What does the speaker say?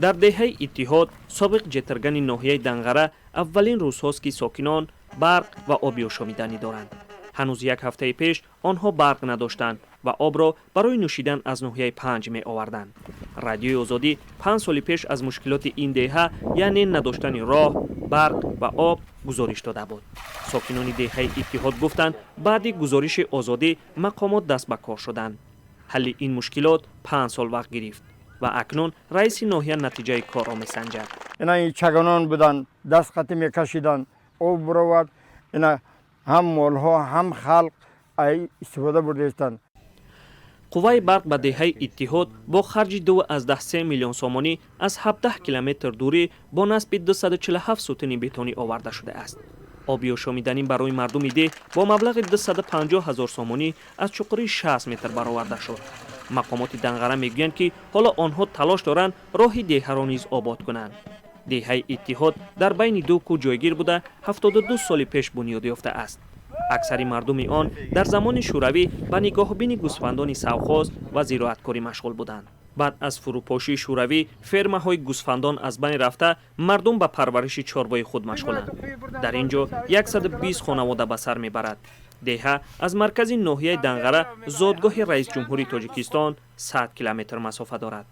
дар деҳаи Иттиҳод собиқ ҷетиргани ноҳияи Данғара аввалин рӯзҳост ки сокинон барқ ва оби ошомиданӣ доранд. ҳанӯз як ҳафтаи пеш онҳо барқ надоштанд ва обро барои нӯшидан аз ноҳияи Панҷ меоварданд. Радиои Озодӣ 5 соли пеш аз мушкилоти ин деҳа, яъне надоштани роҳ, барқ ва об гузориш дода буд. сокинони деҳаи Иттиҳод гуфтанд, баъди гузориши Озодӣ мақомот даст ба кор шуданд. ҳалли ин мушкилот 5 сол вақт гирифт ва акнун раиси ноҳия натиҷаи корро месанҷад. Ина чаганон буданд, даст қатӣ мекашиданд, об буровард, ина ҳам молҳо, ҳам халқ истифода бурдестанд. қувваи барқ ба деҳаи Иттиҳод бо харҷи 2,3 миллион сомонӣ аз 17 километр дурӣ бо насби 247 сутуни бетонӣ оварда шуда аст. оби ошомиданӣ барои мардуми деҳ бо маблағи 250 000 сомонӣ аз чуқури 60 метр бароварда шуд. мақомоти Данғара мегӯянд ки ҳоло онҳо талош доранд роҳи деҳаро низ обод кунанд. деҳаи Иттиҳод дар байни ду кӯҳ ҷойгир буда 72 соли пеш бунёд ёфта аст. аксари мардуми он дар замони шӯравӣ ба нигоҳубини гӯсфандони савхоз ва зироаткорӣ машғул буданд. баъд аз фурӯпошии шӯравӣ фермаҳои гӯсфандон аз байн рафта, мардум ба парвариши чорвои худ машғуланд. дар ин ҷо 120 хонавода ба сар мебарад. деҳа аз маркази ноҳияи Данғара зодгоҳи раисҷумҳури Тоҷикистон 100 километр масофа дорад.